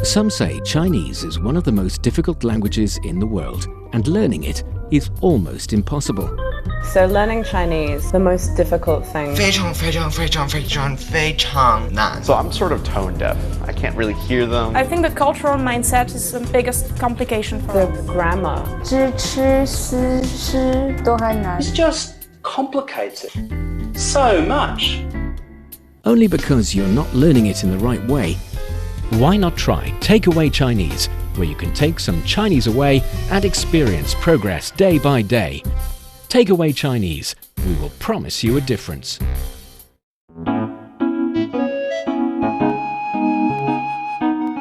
Some say Chinese is one of the most difficult languages in the world, and learning it is almost impossible. So learning Chinese, the most difficult thing. 非常难. So I'm sort of tone deaf. I can't really hear them. I think the cultural mindset is the biggest complication for The us. grammar. 知吃思诗都很难。 It's just complicated so much. Only because you're not learning it in the right way. Why not try Takeaway Chinese, where you can take some Chinese away and experience progress day by day. Takeaway Chinese, we will promise you a difference.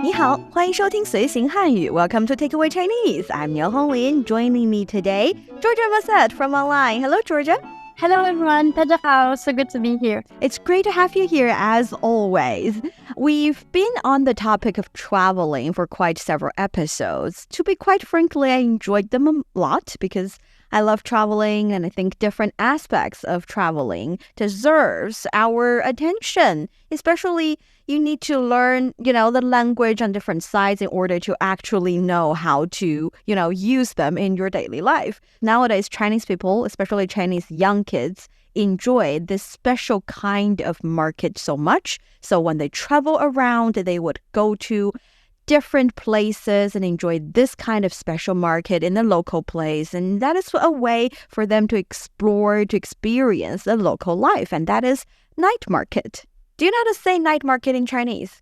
你好，欢迎收听随行汉语 Welcome to Takeaway Chinese. I'm Niao Honglin. Joining me today, Georgia Massette from online. Hello, Georgia. Hello everyone, 大家好, so good to be here. It's great to have you here as always. We've been on the topic of traveling for quite several episodes. To be quite frankly, I enjoyed them a lot because I love traveling and I think different aspects of traveling deserves our attention. Especially you need to learn, the language on different sides in order to actually know how to, use them in your daily life. Nowadays, Chinese people, especially Chinese young kids, enjoy this special kind of market so much. So when they travel around, they would go to different places and enjoy this kind of special market in the local place. And that is a way for them to explore, to experience the local life. And that is night market. Do you know how to say night market in Chinese?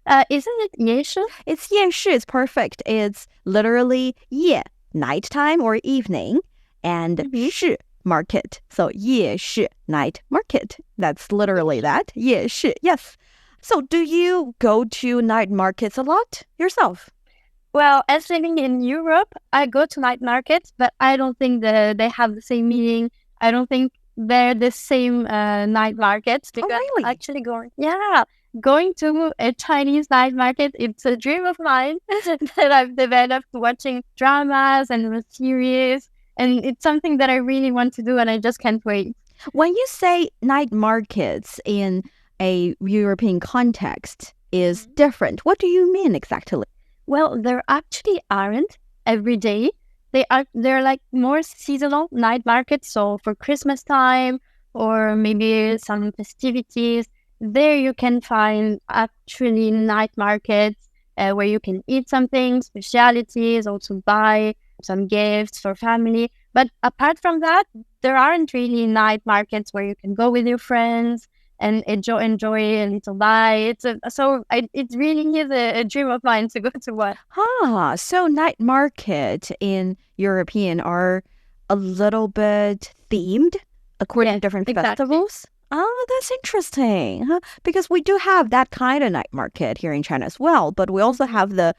Isn't it 夜市? It's 夜市. It's perfect. It's literally 夜, nighttime or evening, and 市, market. So 夜市, night market. That's literally that. 夜市, yes. So do you go to night markets a lot yourself? Well, as living in Europe, I go to night markets, but I don't think that they have the same meaning. I don't think they're the same night markets. Because really? Actually going to a Chinese night market, it's a dream of mine that I've developed watching dramas and series. And it's something that I really want to do and I just can't wait. When you say night markets in a European context is different, what do you mean exactly? Well, there actually aren't every day. They're like more seasonal night markets. So for Christmas time or maybe some festivities, there you can find actually night markets where you can eat something, specialities, also buy some gifts for family. But apart from that, there aren't really night markets where you can go with your friends and enjoy a little bite. It really is a dream of mine to go to one. So night market in European are a little bit themed according to different festivals? Oh, that's interesting. Because we do have that kind of night market here in China as well, but we also have the,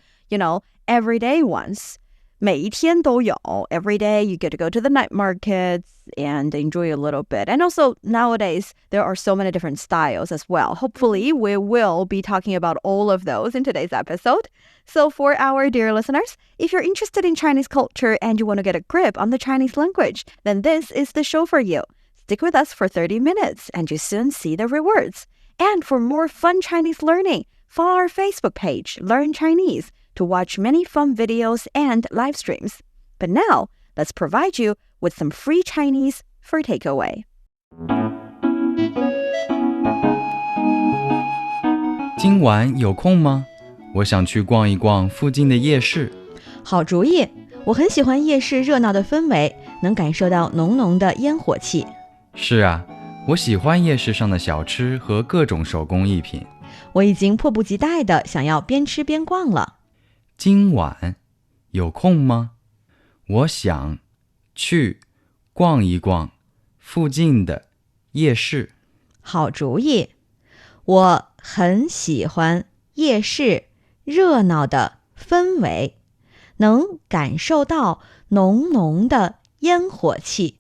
everyday ones. 每一天都有. Every day you get to go to the night markets and enjoy a little bit. And also nowadays there are so many different styles as well. Hopefully we will be talking about all of those in today's episode. So for our dear listeners, if you're interested in Chinese culture and you want to get a grip on the Chinese language, then this is the show for you. Stick with us for 30 minutes and you soon see the rewards. And for more fun Chinese learning, follow our Facebook page, Learn Chinese, to watch many fun videos and live streams. But now, let's provide you with some free Chinese for takeaway. 今晚有空吗？我想去逛一逛附近的夜市。好主意，我很喜欢夜市热闹的氛围，能感受到浓浓的烟火气。是啊，我喜欢夜市上的小吃和各种手工艺品。我已经迫不及待地想要边吃边逛了。今晚有空吗？我想去逛一逛附近的夜市。好主意，我很喜欢夜市热闹的氛围，能感受到浓浓的烟火气。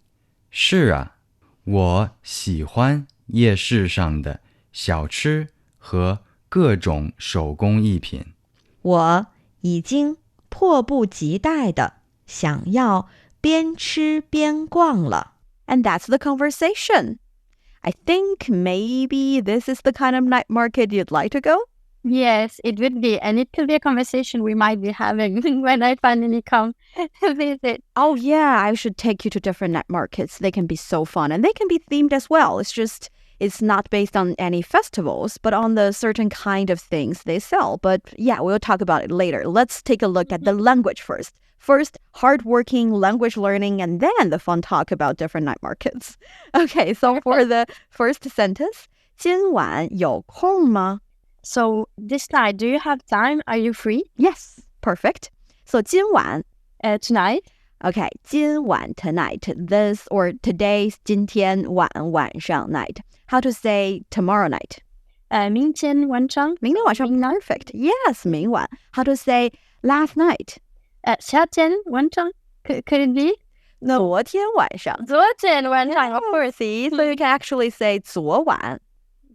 是啊，我喜欢夜市上的小吃和各种手工艺品。我已经迫不及待地想要边吃边逛了。And that's the conversation. I think maybe this is the kind of night market you'd like to go. Yes, it would be. And it could be a conversation we might be having when I finally come to visit. Oh, yeah, I should take you to different night markets. They can be so fun and they can be themed as well. It's not based on any festivals, but on the certain kind of things they sell. But yeah, we'll talk about it later. Let's take a look at the language first. First, hardworking language learning, and then the fun talk about different night markets. Okay, so for the first sentence, 今晚有空吗? So this night, do you have time? Are you free? Yes, perfect. So 今晚 tonight? Okay, 今晚 tonight. This or today's 今天晚上 night. How to say tomorrow night? 明天晚上? 明天晚上 perfect. Yes, 明晚. How to say last night? 夏天晚上? Could it be? No. 昨天晚上. 昨天晚上, of course. See, so you can actually say 昨晚.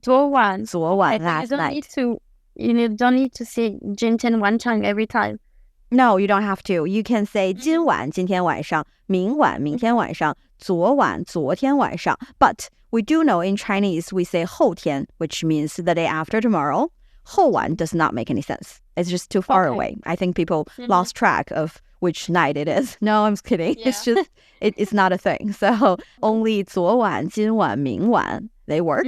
昨晚 last night. You don't need to say 今天晚上 every time. No, you don't have to. You can say 今晚今天晚上, 明晚明天晚上, 昨晚昨天晚上. But we do know in Chinese we say 后天, which means the day after tomorrow. 后晚 does not make any sense. It's just too far away. I think people lost track of which night it is. No, I'm just kidding. Yeah. It's just, it's not a thing. So only 昨晚, 今晚, 明晚, they work.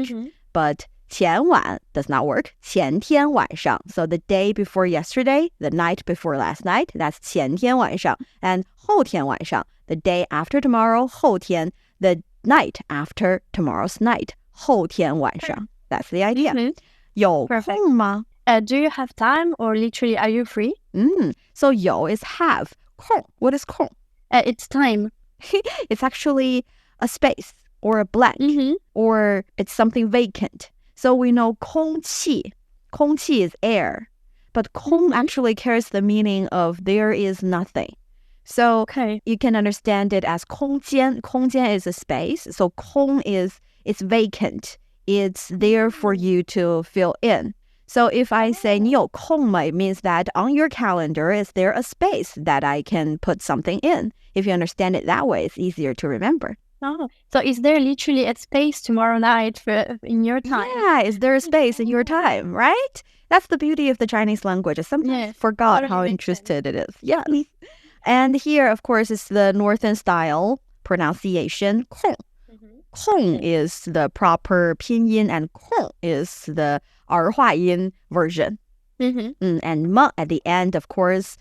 But 前晚 does not work. 前天晚上. So the day before yesterday, the night before last night, that's 前天晚上. And 后天晚上, the day after tomorrow, 后天, the night after tomorrow's night, 后天晚上. That's the idea. 有空吗? Do you have time or literally are you free? So 有 is have. 空, what is 空? It's time. It's actually a space or a blank or it's something vacant. So we know 空气. 空气 is air. But 空 actually carries the meaning of there is nothing. So you can understand it as 空间. 空间 is a space. So 空 is it's vacant. It's there for you to fill in. So if I say 你有空吗, it means that on your calendar, is there a space that I can put something in? If you understand it that way, it's easier to remember. Oh, so is there literally a space tomorrow night in your time? Yeah, is there a space in your time, right? That's the beauty of the Chinese language. I sometimes forgot how interested it is. Yeah. And here, of course, is the northern style pronunciation. 空. 空 is the proper pinyin and 空 is the 儿化音 version. And 么 at the end, of course,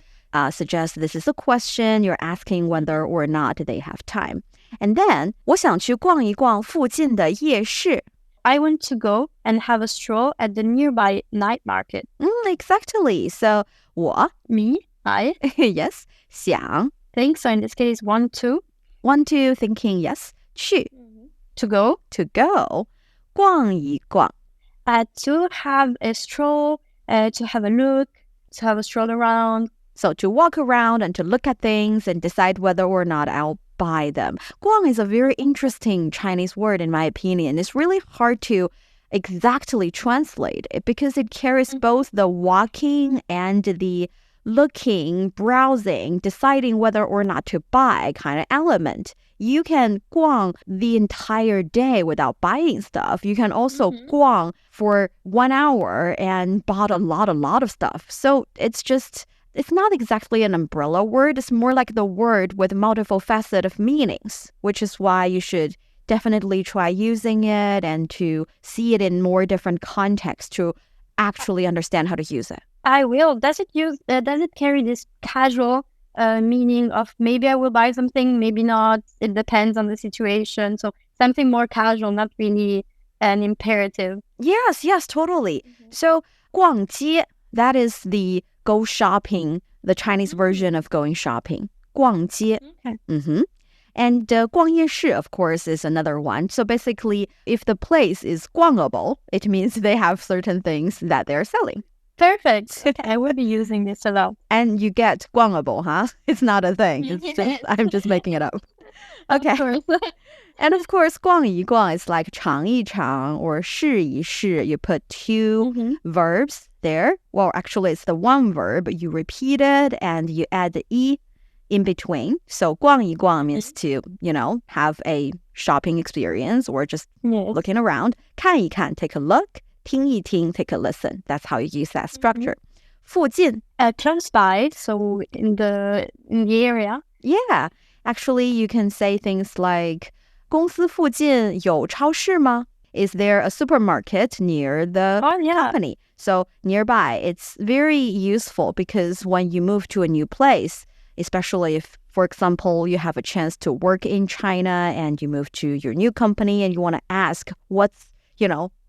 suggests this is a question. You're asking whether or not they have time. And then, 我想去逛一逛附近的夜市. I want to go and have a stroll at the nearby night market. Exactly. So, 我, me, I. Yes. 想. Think so in this case, want to. Want to, thinking yes. 去. To go. To go. 逛一逛. To have a stroll, to have a look, to have a stroll around. So to walk around and to look at things and decide whether or not I'll buy them. 逛 is a very interesting Chinese word in my opinion. It's really hard to exactly translate it because it carries both the walking and the looking, browsing, deciding whether or not to buy kind of element. You can 逛 the entire day without buying stuff. You can also 逛 for 1 hour and bought a lot of stuff. So it's not exactly an umbrella word. It's more like the word with multiple facets of meanings, which is why you should definitely try using it and to see it in more different contexts to actually understand how to use it. I will. Does it carry this casual meaning of maybe I will buy something, maybe not. It depends on the situation. So something more casual, not really an imperative. Yes, totally. So 逛街, that is the go shopping, the Chinese version of going shopping. 逛街. Okay. And 逛夜市, of course, is another one. So basically, if the place is 逛able, it means they have certain things that they're selling. Perfect. Okay, I will be using this a lot. And you get 逛able, huh? It's not a thing. I'm just making it up. Okay. Of course. And of course, 逛一逛 is like 尝一尝 or 试一试. You put two verbs there. Well, actually, it's the one verb. You repeat it and you add the e in between. So 逛一逛 means to, have a shopping experience or just looking around. 看一看, take a look. 听一听, take a listen. That's how you use that structure. 附近, close by, so in the area. Yeah, actually you can say things like 公司附近有超市吗? Is there a supermarket near the company? So nearby, it's very useful because when you move to a new place, especially if, for example, you have a chance to work in China and you move to your new company and you want to ask what's,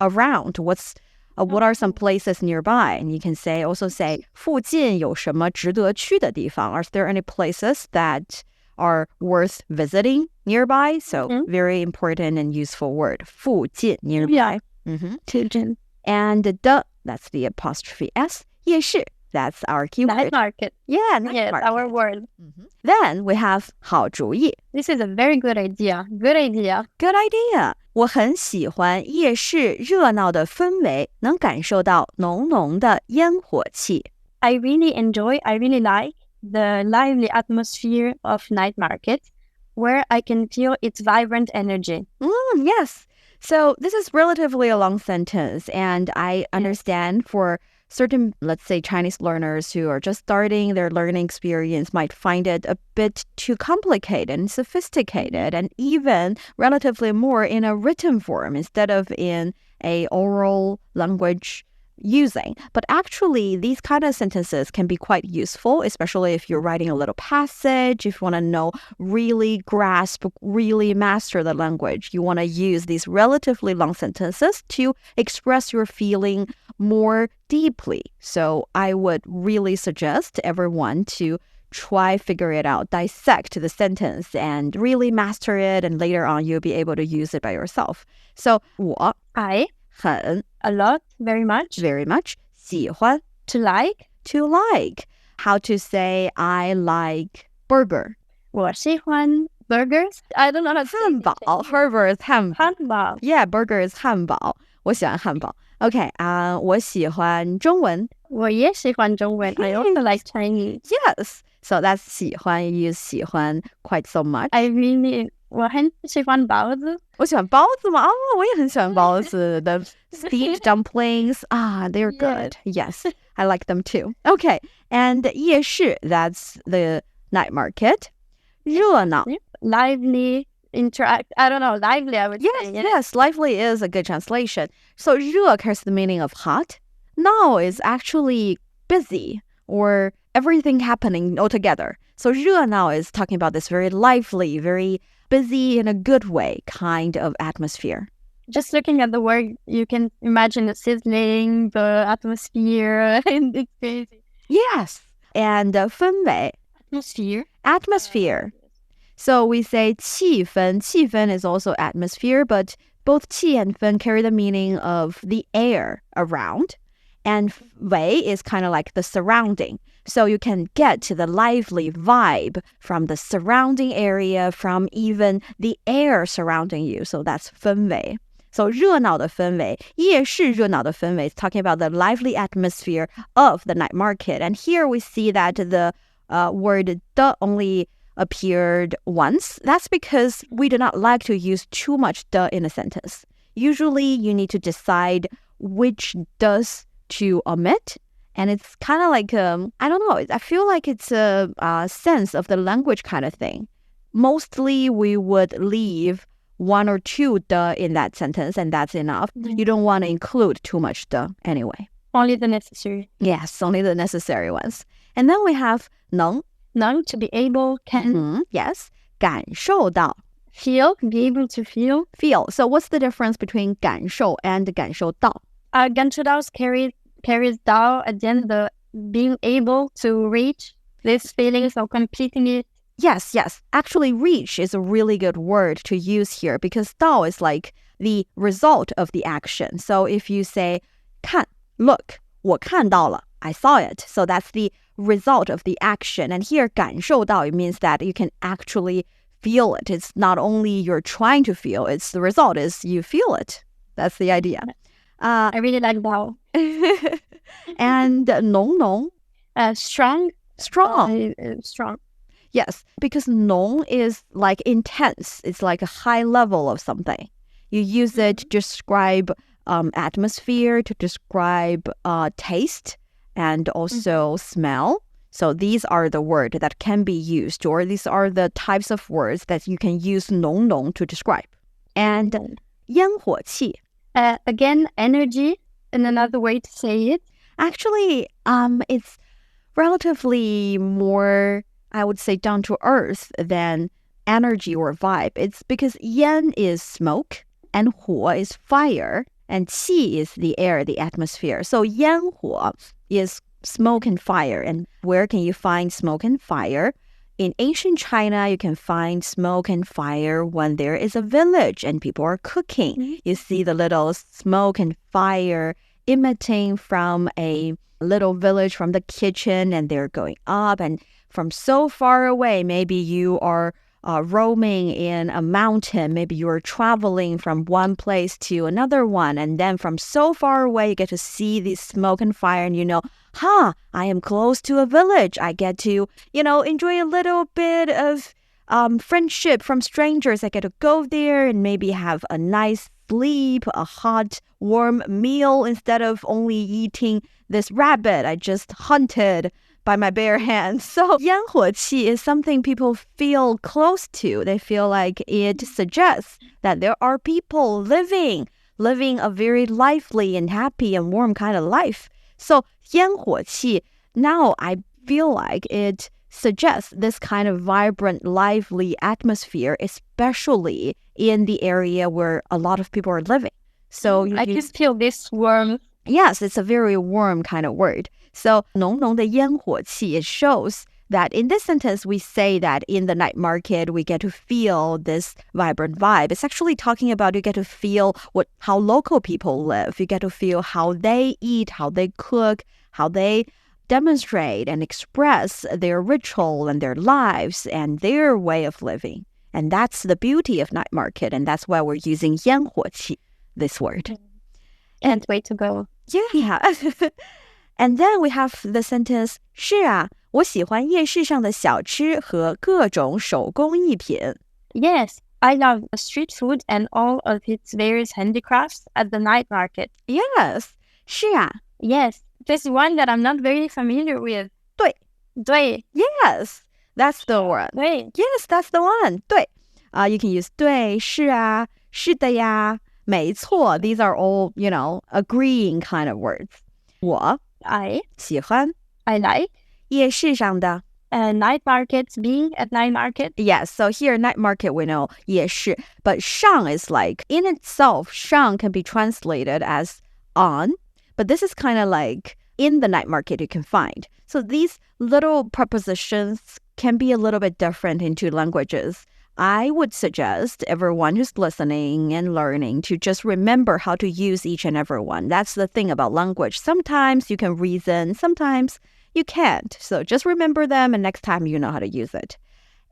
around, what are some places nearby? And you can also say 附近有什么值得去的地方? Are there any places that are worth visiting nearby? So very important and useful word. 附近, nearby. Yeah. 附近. And the, that's the apostrophe S. 夜市, that's our keyword. Night market. Yeah, night yes, market. our word. Then we have 好主意. This is a very good idea. Good idea. Good idea. 我很喜欢夜市热闹的氛围，能感受到浓浓的烟火气。I really like the lively atmosphere of night market, where I can feel its vibrant energy. Yes. So this is relatively a long sentence, and I understand for certain, let's say, Chinese learners who are just starting their learning experience might find it a bit too complicated and sophisticated, and even relatively more in a written form instead of in a oral language using. But actually, these kind of sentences can be quite useful, especially if you're writing a little passage, if you want to really grasp, really master the language. You want to use these relatively long sentences to express your feeling more deeply. So I would really suggest everyone to try figure it out, dissect the sentence and really master it, and later on you'll be able to use it by yourself. So 我 I 很 a lot, very much. 喜欢 To like. How to say I like burger? 我喜欢 burgers. I don't know how to say 汉堡 Burger is 汉堡汉堡 Yeah, burger is 汉堡我喜欢汉堡 Okay, 我喜欢中文我也喜欢中文 I also like Chinese. Yes, so that's 喜欢 You use 喜欢 quite so much. 我很喜欢包子我喜欢包子吗？我也很喜欢包子 The steamed dumplings, they're good. Yes, I like them too. Okay, and 夜市 that's the night market. 热闹 lively, interact. I don't know, lively I would say. Yes, lively is a good translation. So 热 carries the meaning of hot. 闹 is actually busy or everything happening all together. So 热闹 is talking about this very lively, very busy in a good way kind of atmosphere. Just looking at the word, you can imagine the sizzling, the atmosphere, and it's crazy. Yes, and 氛围 atmosphere. So we say 气氛 气氛 is also atmosphere, but both 气 and 氛 carry the meaning of the air around, and 围 is kind of like the surrounding. So you can get to the lively vibe from the surrounding area, from even the air surrounding you. So that's 氛围. So 热闹的氛围, 夜市热闹的氛围 is talking about the lively atmosphere of the night market. And here we see that the word 的 only appeared once. That's because we do not like to use too much 的 in a sentence. Usually you need to decide which does to omit. And it's kind of like, I don't know, I feel like it's a sense of the language kind of thing. Mostly we would leave one or two 的 in that sentence, and that's enough. You don't want to include too much 的 anyway. Only the necessary. Yes, only the necessary ones. And then we have 能. 能 to be able, can. Yes, 感受到. Feel, be able to feel. Feel. So what's the difference between 感受 and 感受到? 感受到 carries down at the end the being able to reach this feeling, so completing it. Yes. Actually, reach is a really good word to use here because 到 is like the result of the action. So if you say 看 look, 我看到了 I saw it. So that's the result of the action. And here 感受到 it means that you can actually feel it. It's not only you're trying to feel, it's the result is you feel it. That's the idea. I really like that. And 浓浓 strong. Strong. Yes, because 浓 is like intense. It's like a high level of something. You use it to describe atmosphere, to describe taste and also smell. So these are the words that can be used, or these are the types of words that you can use 浓浓 to describe. And 烟火气. Again, energy, and another way to say it. Actually, it's relatively more, I would say, down to earth than energy or vibe. It's because 烟 is smoke, and 火 is fire, and 气 is the air, the atmosphere. So 烟火 is smoke and fire. And where can you find smoke and fire? In ancient China, you can find smoke and fire when there is a village and people are cooking. Mm-hmm. You see the little smoke and fire emitting from a little village from the kitchen, and they're going up. And from so far away, maybe you are roaming in a mountain. Maybe you're traveling from one place to another one. And then from so far away, you get to see the smoke and fire, and you know, I am close to a village. I get to, enjoy a little bit of friendship from strangers. I get to go there and maybe have a nice sleep, a hot, warm meal instead of only eating this rabbit I just hunted by my bare hands. So 烟火气 is something people feel close to. They feel like it suggests that there are people living a very lively and happy and warm kind of life. So 烟火气, now I feel like it suggests this kind of vibrant, lively atmosphere, especially in the area where a lot of people are living. So I can feel this warmth. Yes, it's a very warm kind of word. So 浓浓的烟火气, it shows that in this sentence, we say that in the night market, we get to feel this vibrant vibe. It's actually talking about you get to feel how local people live. You get to feel how they eat, how they cook, how they demonstrate and express their ritual and their lives and their way of living. And that's the beauty of night market. And that's why we're using 烟火气, this word. And way to go. Yeah. And then we have the sentence, 是啊，我喜欢夜市上的小吃和各种手工艺品. Yes, I love street food and all of its various handicrafts at the night market. Yes, 是啊. Yes, there's one that I'm not very familiar with. 对. Yes, that's the one. 对. Yes, that's the one. 对. You can use 对, 是啊, 是的呀, 没错. These are all, agreeing kind of words. 我 I 喜欢 I like 夜市上的 night markets, being at night market. Yes, so here night market we know 夜市, but shang is like in itself, shang can be translated as on, but this is kind of like in the night market you can find. So these little prepositions can be a little bit different in two languages. I would suggest everyone who's listening and learning to just remember how to use each and every one. That's the thing about language. Sometimes you can reason, sometimes you can't. So just remember them, and next time you know how to use it.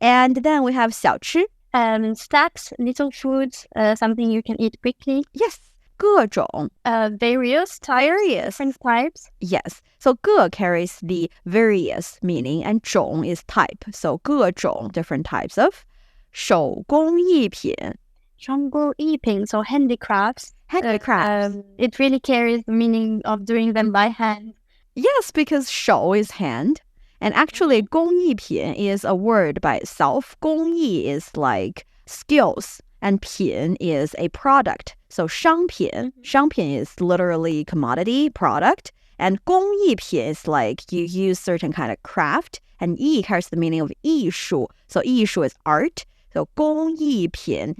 And then we have 小吃. Snacks, little foods, something you can eat quickly. Yes. 各种. Various types, different types. Yes. So 各 carries the various meaning, and 种 is type. So 各种, different types of 手工艺品. 手工艺品, so handicrafts. Handicrafts. It really carries the meaning of doing them by hand. Yes, because 手 is hand. And actually, 工艺品 is a word by itself. 工艺 is like skills, and 品 is a product. So 商品is literally commodity, product. And 工艺品 is like you use certain kind of craft. And 艺 carries the meaning of 艺术. So 艺术 is art. So 工艺品,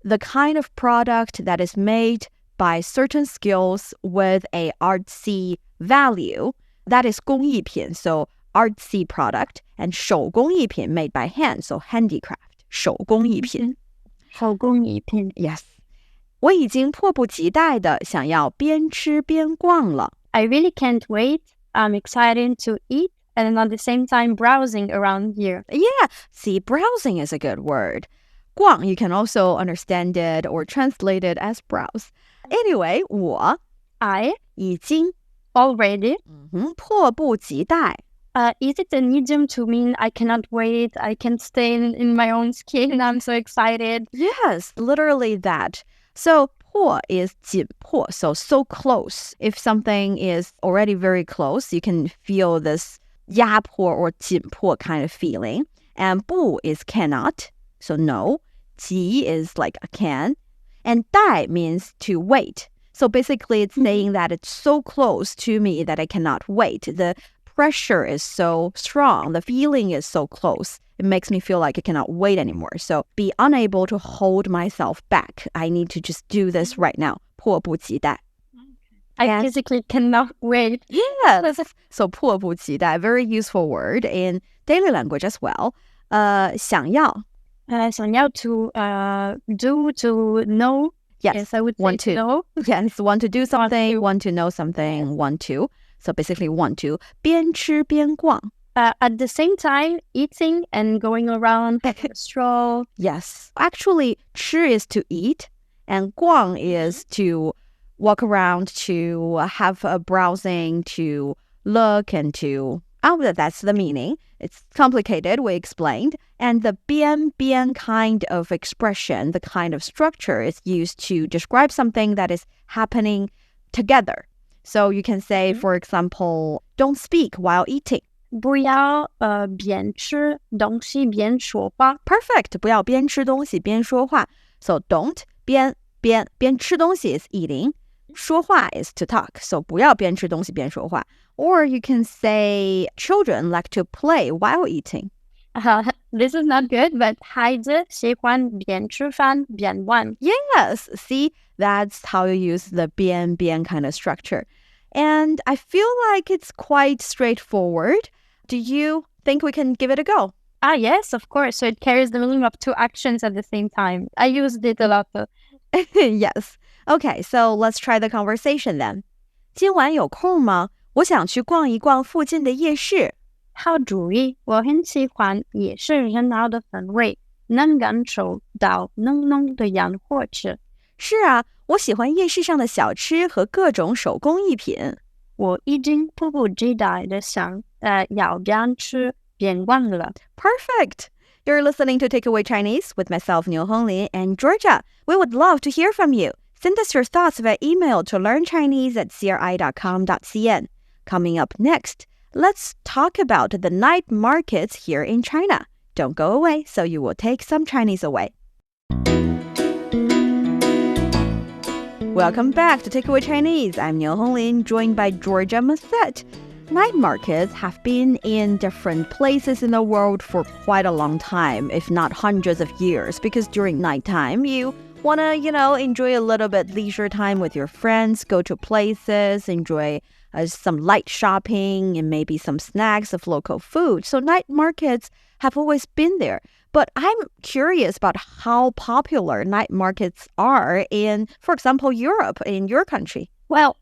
the kind of product that is made by certain skills with a artsy value, that is 工艺品. So artsy product. And 手工艺品 made by hand. So handicraft. 手工艺品. 手工艺品. Yes. 我已经迫不及待地想要边吃边逛了. I really can't wait. I'm excited to eat and at the same time browsing around here. Yeah, see, browsing is a good word. 逛, you can also understand it or translate it as browse. Anyway, 我 I 已经 already 迫不及待. Is it an idiom to mean I cannot wait, I can't stay in my own skin, I'm so excited? Yes, literally that. So 迫 is 紧迫, so close. If something is already very close, you can feel this 压迫 or 紧迫 kind of feeling. And 不 is cannot, so no. 急 is like a can. And 待 means to wait. So basically it's saying that it's so close to me that I cannot wait. The pressure is so strong. The feeling is so close. It makes me feel like I cannot wait anymore. So be unable to hold myself back. I need to just do this right now. 迫不及待. I physically cannot wait. Yes. So 迫不及待, very useful word in daily language as well. 想要. 想要 to do, to know. Yes, I would want say to know. Yes, want to do something, want to know something, want to. So basically want to. 边吃边逛. At the same time, eating and going around, having a stroll. Yes. Actually, 吃 is to eat, and 逛 is to walk around, to have a browsing, to look, and to... Oh, that's the meaning. It's complicated, we explained. And the 边 kind of expression, the kind of structure is used to describe something that is happening together. So you can say, for example, don't speak while eating. 不要边吃东西边说话。 Perfect. 不要边吃东西边说话. So don't 边吃东西 is eating. 说话 is to talk. So 不要边吃东西边说话. Or you can say children like to play while eating. This is not good, but 孩子喜欢边吃饭边玩。 Yes. See, that's how you use the 边 kind of structure. And I feel like it's quite straightforward. Do you think we can give it a go? Yes, of course. So it carries the meaning of two actions at the same time. I used it a lot. Yes. Okay, so let's try the conversation then. 今晚有空吗？我想去逛一逛附近的夜市。好主意，我很喜欢夜市热闹的氛围，能感受到浓浓的烟火气。是啊，我喜欢夜市上的小吃和各种手工艺品。我已经迫不及待地想要边吃边逛了。 Perfect! You're listening to Takeaway Chinese with myself, Niu Honglin, and Georgia. We would love to hear from you. Send us your thoughts via email to learnchinese@cri.com.cn. Coming up next, let's talk about the night markets here in China. Don't go away, so you will take some Chinese away. Welcome back to Takeaway Chinese. I'm Niu Honglin, joined by Georgia Massette. Night markets have been in different places in the world for quite a long time, if not hundreds of years, because during nighttime, you want to, enjoy a little bit leisure time with your friends, go to places, enjoy some light shopping and maybe some snacks of local food. So night markets have always been there. But I'm curious about how popular night markets are in, for example, Europe, in your country. Well,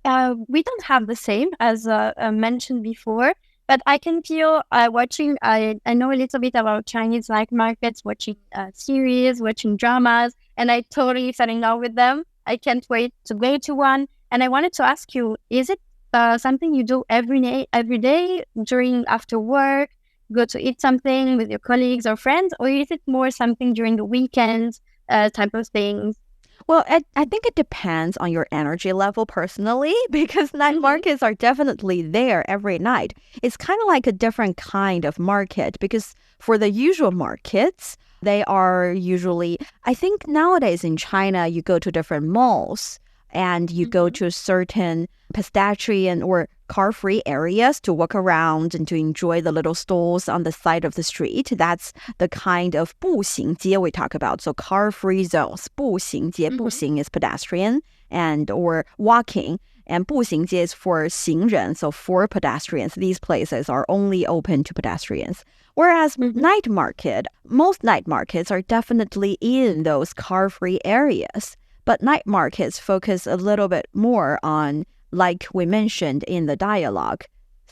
we don't have the same as mentioned before, but I can feel watching, I know a little bit about Chinese night markets, watching series, watching dramas, and I totally fell in love with them. I can't wait to go to one. And I wanted to ask you, is it something you do every day during after work, go to eat something with your colleagues or friends, or is it more something during the weekends type of things? Well, I think it depends on your energy level personally, because night markets are definitely there every night. It's kind of like a different kind of market, because for the usual markets, they are usually, I think nowadays in China, you go to different malls and you go to certain pedestrian or car-free areas to walk around and to enjoy the little stalls on the side of the street. That's the kind of 步行街 we talk about. So car-free zones. 步行街, 步行 is pedestrian and or walking. And 步行街 is for 行人, so for pedestrians. These places are only open to pedestrians. Whereas night market, most night markets are definitely in those car-free areas. But night markets focus a little bit more on, like we mentioned in the dialogue,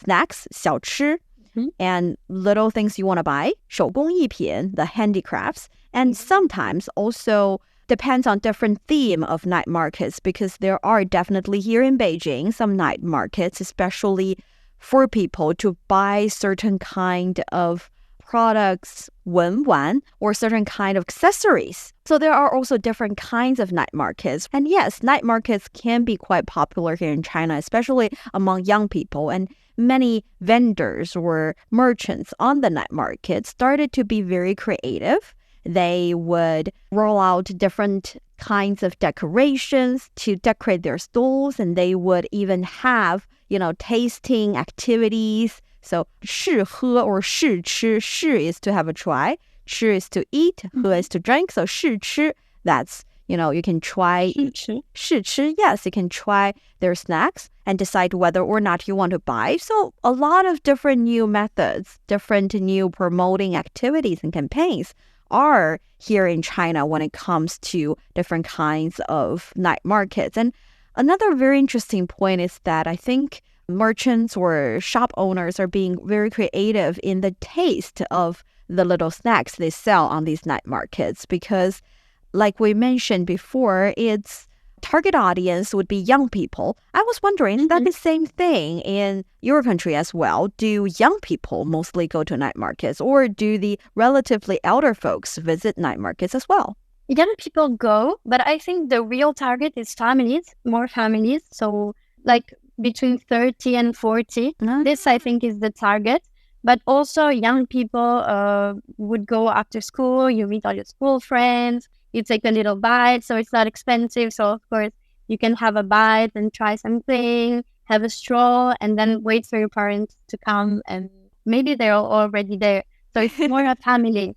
snacks, 小吃, and little things you want to buy, 手工艺品, the handicrafts, and sometimes also depends on different theme of night markets, because there are definitely here in Beijing some night markets, especially for people to buy certain kind of products, 文玩, or certain kind of accessories. So there are also different kinds of night markets. And yes, night markets can be quite popular here in China, especially among young people. And many vendors or merchants on the night market started to be very creative. They would roll out different kinds of decorations to decorate their stalls, and they would even have, tasting activities. So 试喝 or 试吃, 试 is to have a try, 吃 is to eat, 喝 is to drink. So 试吃, that's, you can try 试吃, yes, you can try their snacks and decide whether or not you want to buy. So a lot of different new methods, different new promoting activities and campaigns are here in China when it comes to different kinds of night markets. And another very interesting point is that I think merchants or shop owners are being very creative in the taste of the little snacks they sell on these night markets, because like we mentioned before, its target audience would be young people. I was wondering, is that the same thing in your country as well? Do young people mostly go to night markets, or do the relatively elder folks visit night markets as well? Young people go, but I think the real target is families, more families. So like between 30 and 40. This, I think, is the target. But also young people would go after school. You meet all your school friends. You take a little bite, so it's not expensive. So, of course, you can have a bite and try something, have a stroll, and then wait for your parents to come. And maybe they're already there. So it's more a family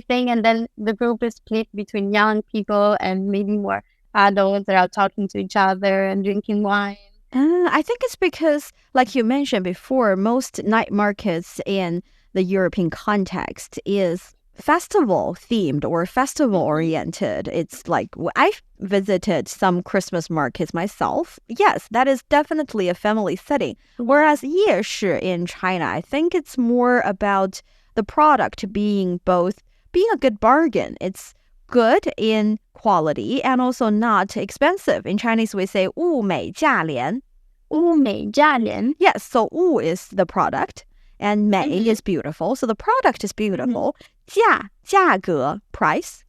thing. And then the group is split between young people and maybe more adults that are talking to each other and drinking wine. I think it's because, like you mentioned before, most night markets in the European context is festival themed or festival oriented. It's like, I've visited some Christmas markets myself. Yes, that is definitely a family setting. Whereas 夜市 in China, I think it's more about the product being a good bargain. It's good in quality and also not expensive. In Chinese, we say 物美价廉. 物美价廉. Yes, so 物 is the product and 美 is beautiful. So the product is beautiful. 价格 price.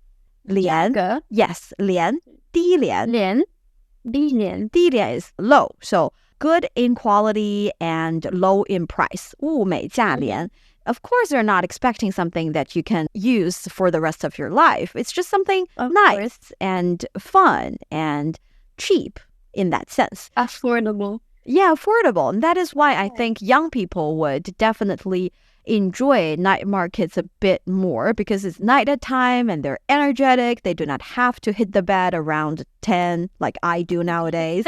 廉 yes, 廉 低廉 低廉 低廉 is low. So good in quality and low in price. 物美价廉. Of course, you're not expecting something that you can use for the rest of your life. It's just something nice and fun and cheap in that sense. Affordable. Yeah, affordable. And that is why I think young people would definitely enjoy night markets a bit more, because it's night at time and they're energetic. They do not have to hit the bed around 10 like I do nowadays.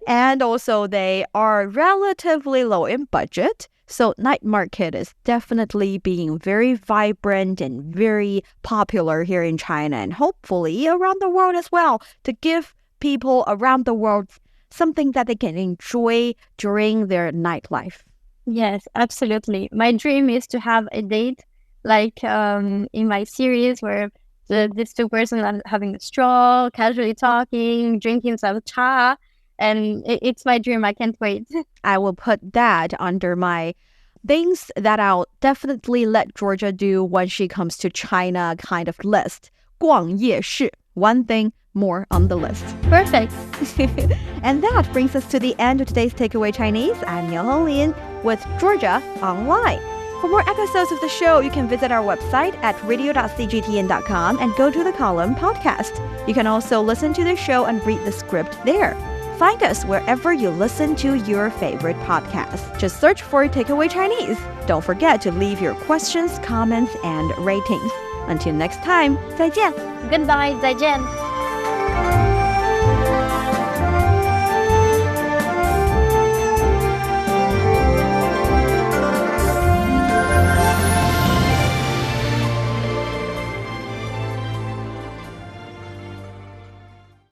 And also they are relatively low in budget. So night market is definitely being very vibrant and very popular here in China and hopefully around the world as well, to give people around the world something that they can enjoy during their nightlife. Yes, absolutely. My dream is to have a date like in my series where these two persons are having a stroll, casually talking, drinking some cha. And it's my dream. I can't wait. I will put that under my things that I'll definitely let Georgia do when she comes to China kind of list. 逛夜市, one thing more on the list. Perfect. And that brings us to the end of today's Takeaway Chinese. I'm Yǒukòngr with Georgia Online. For more episodes of the show, you can visit our website at radio.cgtn.com and go to the column podcast. You can also listen to the show and read the script there. Find us wherever you listen to your favorite podcast. Just search for Takeaway Chinese. Don't forget to leave your questions, comments, and ratings. Until next time, 再见. Goodbye, 再见.